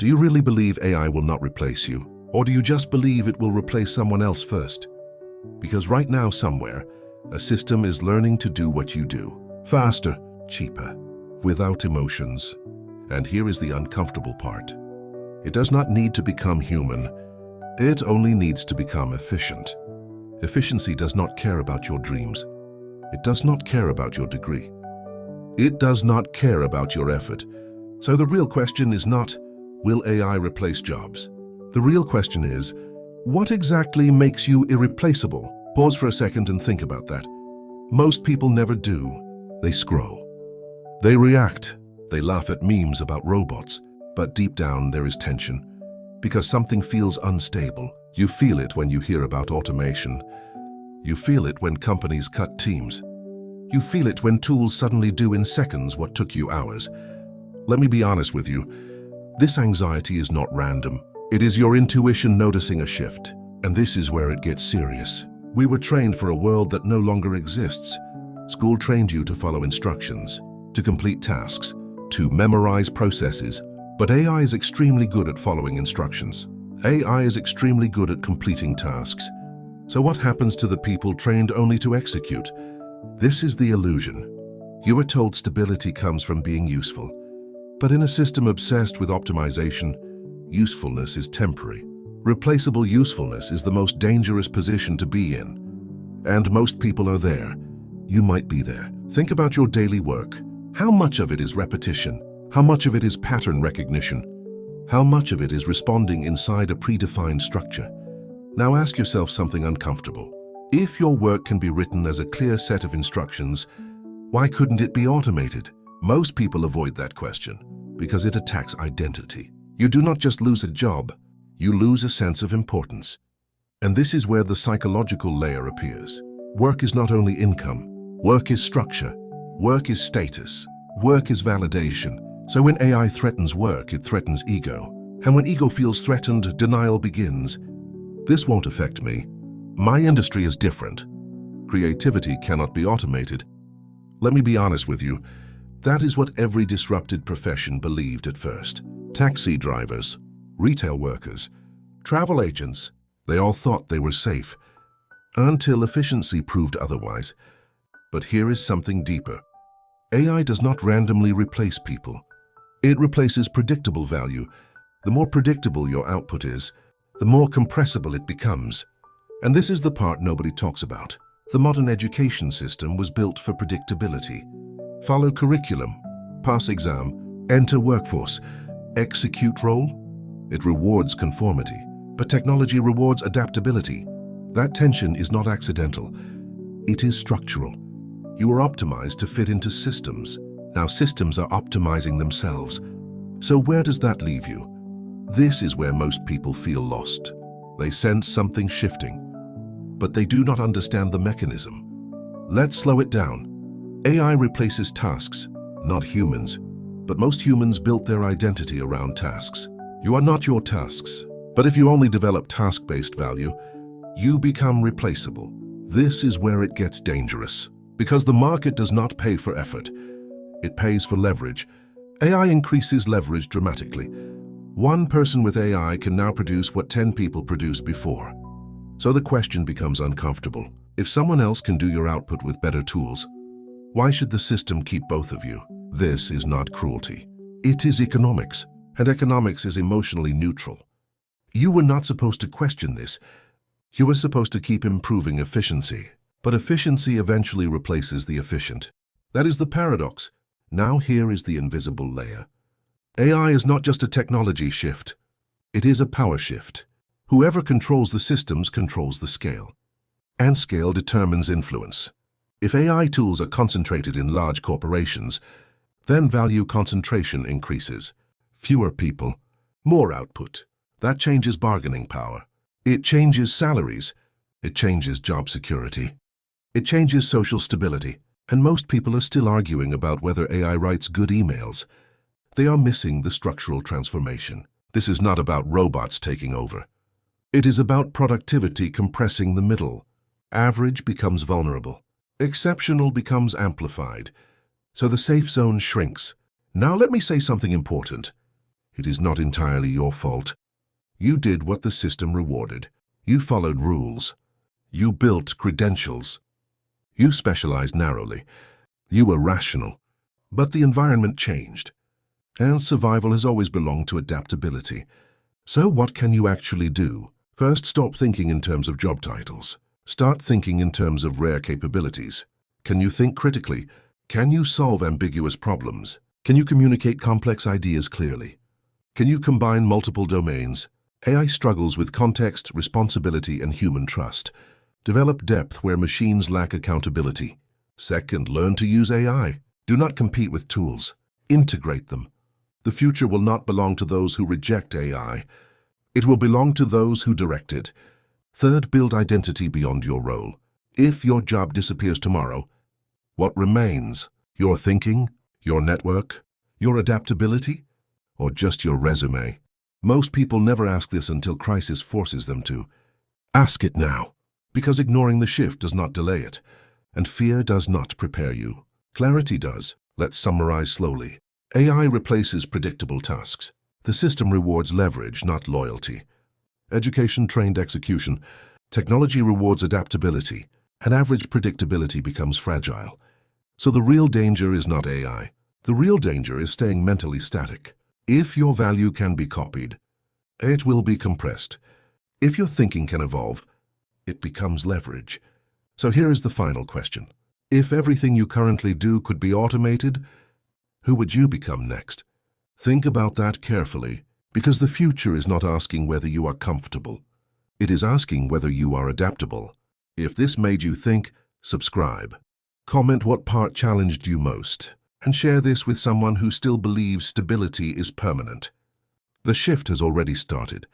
Do you really believe AI will not replace you? Or do you just believe it will replace someone else first? Because right now somewhere, a system is learning to do what you do. Faster, cheaper, without emotions. And here is the uncomfortable part. It does not need to become human. It only needs to become efficient. Efficiency does not care about your dreams. It does not care about your degree. It does not care about your effort. So the real question is not, will AI replace jobs? The real question is, what exactly makes you irreplaceable? Pause for a second and think about that. Most people never do. They scroll. They react. They laugh at memes about robots. But deep down there is tension. Because something feels unstable. You feel it when you hear about automation. You feel it when companies cut teams. You feel it when tools suddenly do in seconds what took you hours. Let me be honest with you. This anxiety is not random. It is your intuition noticing a shift. And this is where it gets serious. We were trained for a world that no longer exists. School trained you to follow instructions, to complete tasks, to memorize processes. But AI is extremely good at following instructions. AI is extremely good at completing tasks. So what happens to the people trained only to execute? This is the illusion. You are told stability comes from being useful. But in a system obsessed with optimization, usefulness is temporary. Replaceable usefulness is the most dangerous position to be in. And most people are there. You might be there. Think about your daily work. How much of it is repetition? How much of it is pattern recognition? How much of it is responding inside a predefined structure? Now ask yourself something uncomfortable. If your work can be written as a clear set of instructions, why couldn't it be automated? Most people avoid that question because it attacks identity. You do not just lose a job, you lose a sense of importance. And this is where the psychological layer appears. Work is not only income. Work is structure. Work is status. Work is validation. So when AI threatens work, it threatens ego. And when ego feels threatened, denial begins. This won't affect me. My industry is different. Creativity cannot be automated. Let me be honest with you. That is what every disrupted profession believed at first. Taxi drivers, retail workers, travel agents, they all thought they were safe. Until efficiency proved otherwise. But here is something deeper. AI does not randomly replace people. It replaces predictable value. The more predictable your output is, the more compressible it becomes. And this is the part nobody talks about. The modern education system was built for predictability. Follow curriculum, pass exam, enter workforce, execute role. It rewards conformity, but technology rewards adaptability. That tension is not accidental. It is structural. You are optimized to fit into systems. Now systems are optimizing themselves. So where does that leave you? This is where most people feel lost. They sense something shifting, but they do not understand the mechanism. Let's slow it down. AI replaces tasks, not humans. But most humans built their identity around tasks. You are not your tasks. But if you only develop task-based value, you become replaceable. This is where it gets dangerous. Because the market does not pay for effort. It pays for leverage. AI increases leverage dramatically. One person with AI can now produce what 10 people produced before. So the question becomes uncomfortable. If someone else can do your output with better tools, why should the system keep both of you? This is not cruelty. It is economics, and economics is emotionally neutral. You were not supposed to question this. You were supposed to keep improving efficiency. But efficiency eventually replaces the efficient. That is the paradox. Now here is the invisible layer. AI is not just a technology shift. It is a power shift. Whoever controls the systems controls the scale. And scale determines influence. If AI tools are concentrated in large corporations, then value concentration increases. Fewer people, more output. That changes bargaining power. It changes salaries. It changes job security. It changes social stability. And most people are still arguing about whether AI writes good emails. They are missing the structural transformation. This is not about robots taking over. It is about productivity compressing the middle. Average becomes vulnerable. Exceptional becomes amplified. So the safe zone shrinks. Now let me say something important. it is not entirely your fault. You did what the system rewarded. You followed rules. You built credentials. You specialized narrowly. You were rational. But the environment changed, and survival has always belonged to adaptability. So what can you actually do? First, stop thinking in terms of job titles. Start thinking in terms of rare capabilities. Can you think critically? Can you solve ambiguous problems? Can you communicate complex ideas clearly? Can you combine multiple domains? AI struggles with context, responsibility, and human trust. Develop depth where machines lack accountability. Second, learn to use AI. Do not compete with tools. Integrate them. The future will not belong to those who reject AI. It will belong to those who direct it. Third, build identity beyond your role. If your job disappears tomorrow, what remains? Your thinking, your network, your adaptability, or just your resume? Most people never ask this until crisis forces them to. Ask it now, because ignoring the shift does not delay it, and fear does not prepare you. Clarity does. Let's summarize slowly. AI replaces predictable tasks. The system rewards leverage, not loyalty. Education trained execution. Technology rewards adaptability, and average predictability becomes fragile. So the real danger is not AI. The real danger is staying mentally static. If your value can be copied, it will be compressed. If your thinking can evolve, it becomes leverage. So here is the final question. If everything you currently do could be automated, who would you become next? Think about that carefully, because the future is not asking whether you are comfortable. It is asking whether you are adaptable. If this made you think, subscribe. Comment what part challenged you most, and share this with someone who still believes stability is permanent. The shift has already started.